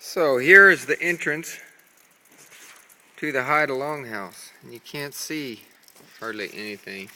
So here is the entrance to the Haida longhouse, and you can't see hardly anything.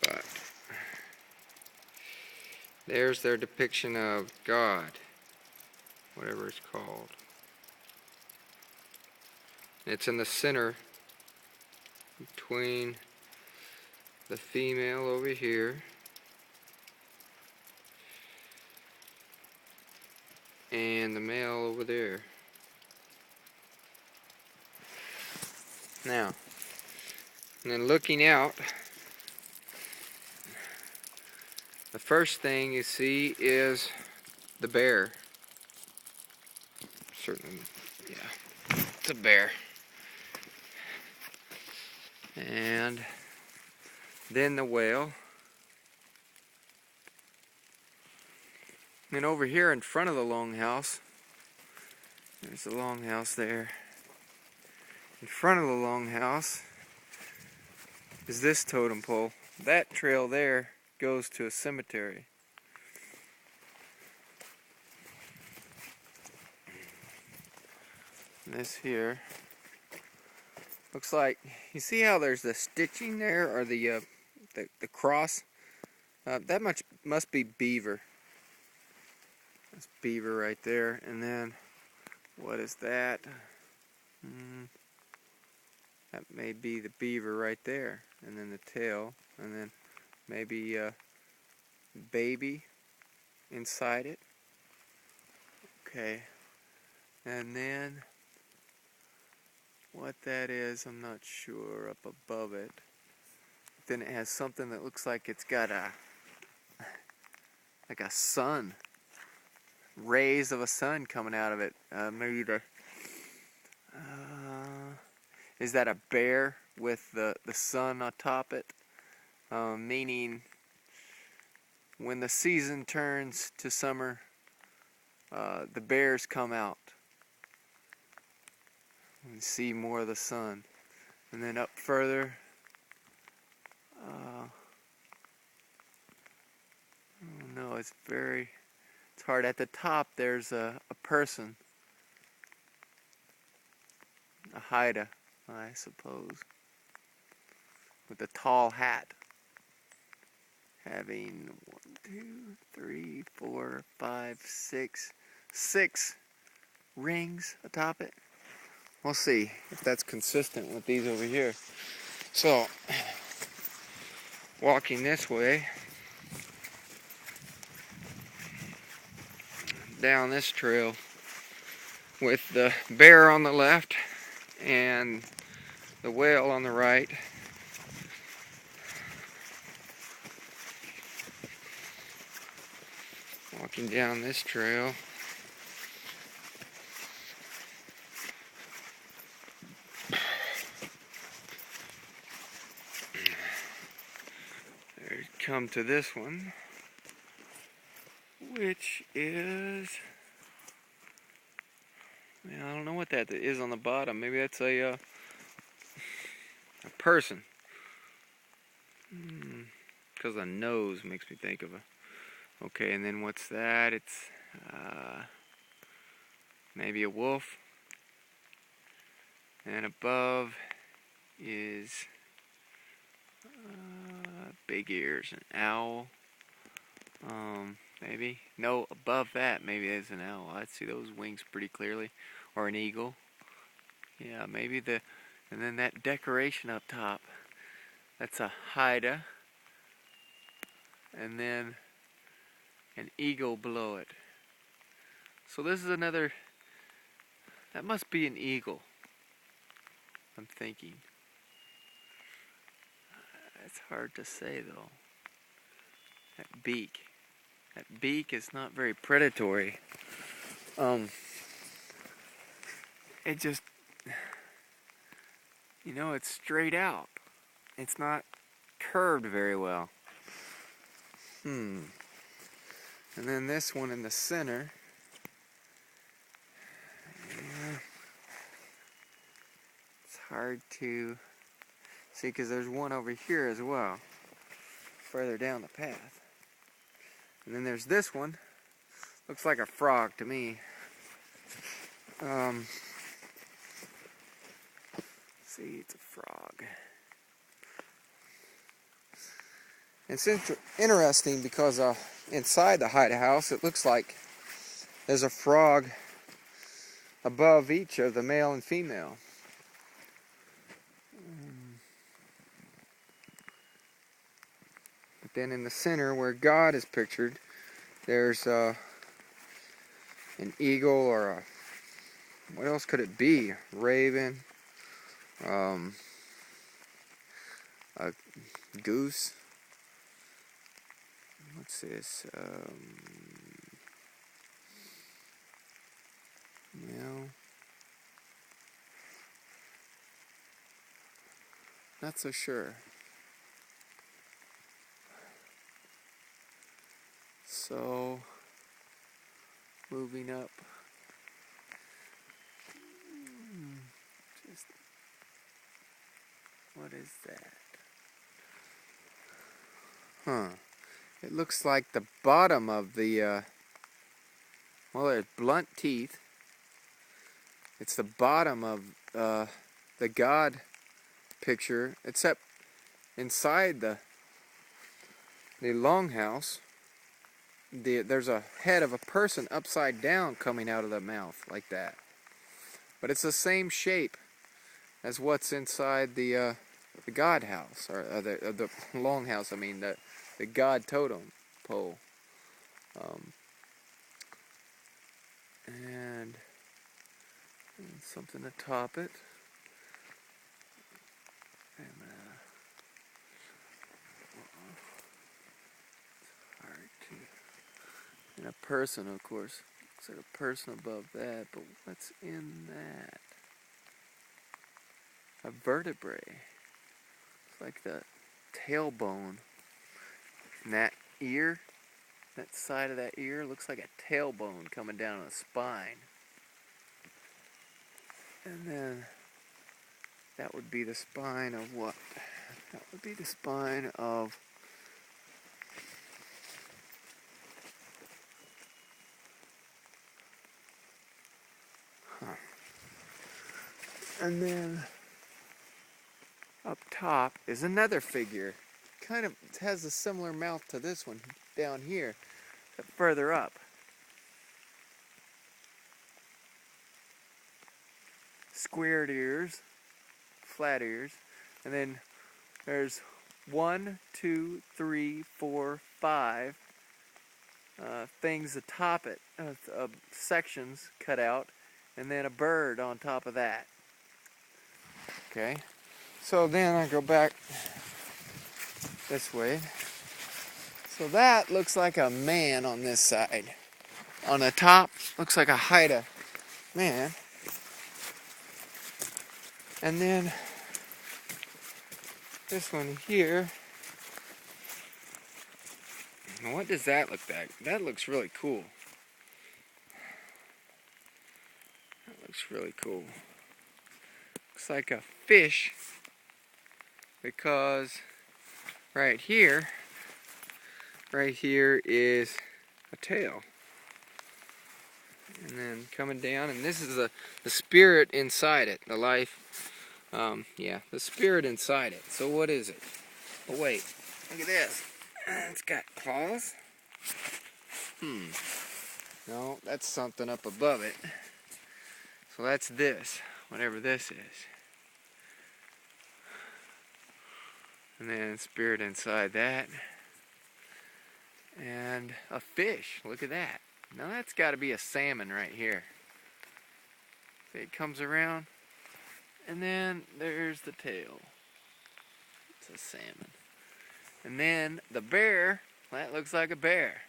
But there's their depiction of God, whatever it's called. It's in the center between the female over here and the male over there. Now, and then looking out, the first thing you see is the bear. Certainly, yeah, it's a bear. And then the whale. And over here in front of the longhouse, there's the longhouse there. In front of the longhouse is this totem pole. That trail there goes to a cemetery. And this here looks like, you see how there's the stitching there, or the cross? That must be beaver. That's beaver right there. And then, what is that? That may be the beaver right there. And then the tail. And then maybe baby inside it. Okay. And then, what that is, I'm not sure, up above it. Then it has something that looks like it's got a sun. Rays of a sun coming out of it. Maybe the is that a bear with the sun atop it? Meaning when the season turns to summer, the bears come out and see more of the sun. And then up further, no, it's hard. At the top there's a person, a Haida, I suppose, with a tall hat, having 1, 2, 3, 4, 5, 6 rings atop it. We'll see if that's consistent with these over here. So, walking this way, down this trail, with the bear on the left and the whale on the right. Walking down this trail. There, come to this one, which is, I don't know what that is on the bottom. Maybe that's a person. Because the nose makes me think of a. Okay, and then what's that? It's maybe a wolf. And above is big ears, an owl. Maybe. No, above that, maybe there's an owl. I see those wings pretty clearly. Or an eagle. Yeah, maybe and then that decoration up top, that's a Haida. And then an eagle below it. So this is another, that must be an eagle, I'm thinking. It's hard to say though. That beak is not very predatory. It just, it's straight out. It's not curved very well. And then this one in the center. It's hard to see because there's one over here as well, further down the path. And then there's this one Looks like a frog to me. See, it's a frog. It's interesting because inside the Haida house, it looks like there's a frog above each of the male and female. But then in the center, where God is pictured, there's an eagle or a, what else could it be? Raven, a goose. What's this? Well, not so sure. So, moving up. Just, what is that? Huh. It looks like the bottom of the, well, there's blunt teeth. It's the bottom of the God picture, except inside the longhouse, there's a head of a person upside down coming out of the mouth like that. But it's the same shape as what's inside the God house, or the longhouse. I mean the God totem pole. And something to top it. And, it's hard to. And a person, of course. Looks like a person above that, but what's in that? A vertebrae. It's like the tailbone. And that ear, that side of that ear, looks like a tailbone coming down on the spine. And then that would be the spine of what? That would be the spine of and then up top is another figure. Kind of has a similar mouth to this one down here, but further up. Squared ears, flat ears, and then there's 1, 2, 3, 4, 5 things atop it, sections cut out, and then a bird on top of that. Okay, so then I go back this way. So that looks like a man on this side. On the top, looks like a Haida man. And then this one here. What does that look like? That looks really cool. That looks really cool. Looks like a fish because right here is a tail. And then coming down, and this is the spirit inside it, the life. Yeah, the spirit inside it. So what is it? Oh wait, look at this. It's got claws. No, that's something up above it. So that's this, whatever this is. And then spirit inside that. And a fish, look at that. Now that's got to be a salmon right here. See, it comes around, and then there's the tail. It's a salmon. And then the bear, that looks like a bear.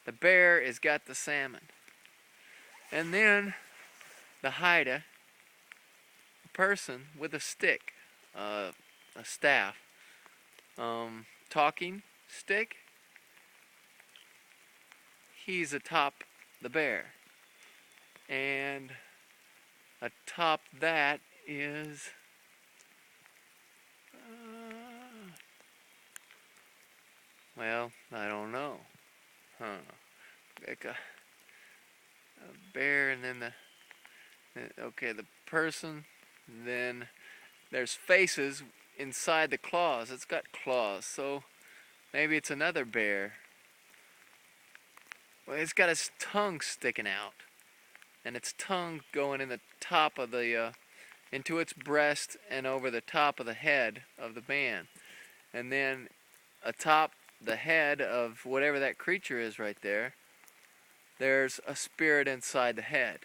The bear has got the salmon. And then the Haida, a person with a stick, a staff, talking stick. He's atop the bear. And atop that is well, I don't know. a bear, and then the person. Then there's faces inside the claws. It's got claws, so maybe it's another bear. Well, it's got its tongue sticking out, and its tongue going in the top of the into its breast and over the top of the head of the man, and then atop the head of whatever that creature is right there, there's a spirit inside the head,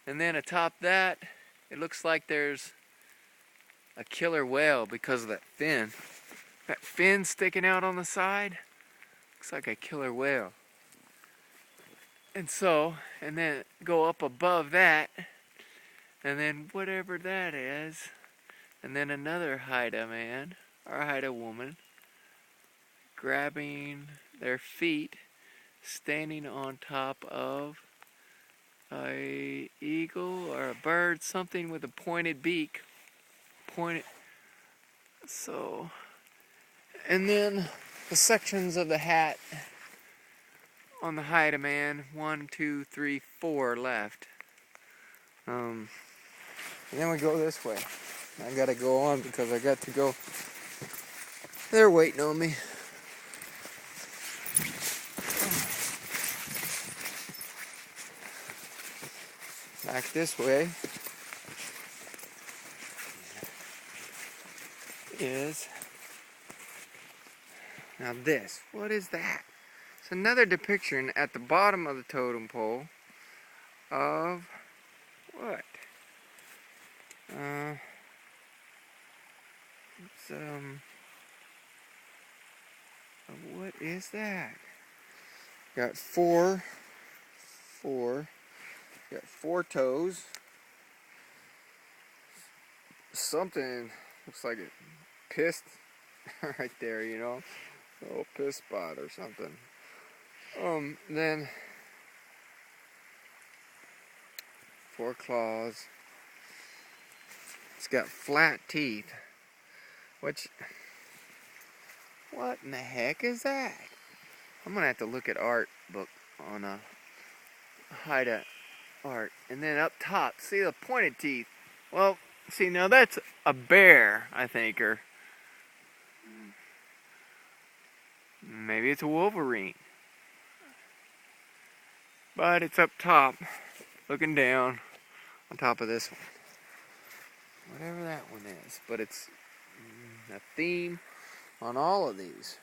and then atop that, it looks like there's a killer whale because of that fin. That fin sticking out on the side looks like a killer whale. And then go up above that, and then whatever that is, and then another Haida man, or Haida woman, grabbing their feet, standing on top of a eagle or a bird, something with a pointed beak. So, and then the sections of the hat on the Haida man, 1, 2, 3, 4 left. And then we go this way. I gotta go on because I got to go. They're waiting on me. Back this way is now this. What is that? It's another depiction at the bottom of the totem pole of what? What is that? Got four. Got 4 toes. Something looks like it pissed right there, you know, a little piss spot or something. Then 4 claws. It's got flat teeth. What in the heck is that? I'm gonna have to look at art book on a Haida art. And then up top, see the pointed teeth. Well, see, now that's a bear, I think, or maybe it's a wolverine. But it's up top, looking down on top of this one. Whatever that one is. But it's a theme on all of these.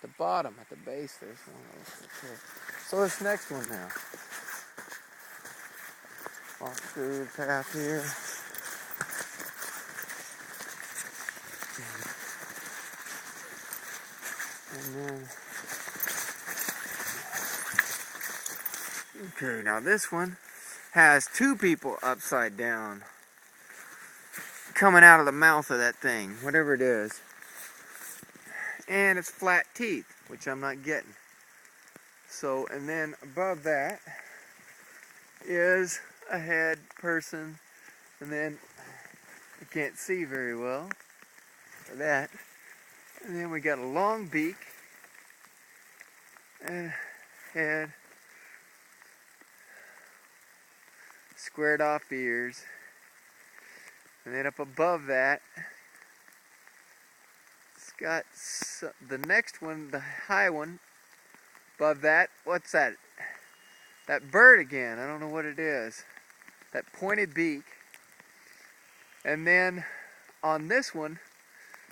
The bottom, at the base, there's one of those. Okay. So this next one now. Walk through the path here. And then, okay, now this one has 2 people upside down coming out of the mouth of that thing, whatever it is. And it's flat teeth, which I'm not getting. So, and then above that is a head person, and then I can't see very well for that. And then we got a long beak and head, squared off ears, and then up above that it's got the next one, the high one above that. What's that? That bird again. I don't know what it is. That pointed beak. And then on this one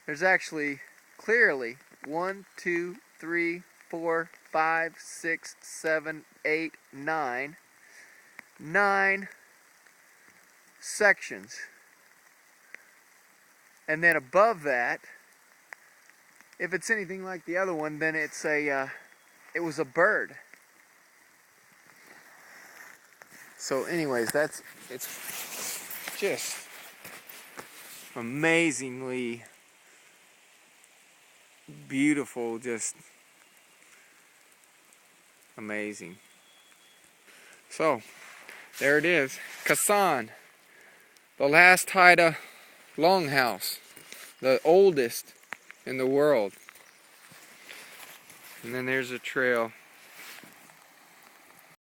there's actually clearly 1, 2, 3, 4, 5, 6, 7, 8, 9 sections. And then above that, if it's anything like the other one, then it's it was a bird. So anyways, it's just amazingly beautiful, just amazing. So there it is, Kasaan, the last Haida longhouse, the oldest in the world. And then there's a trail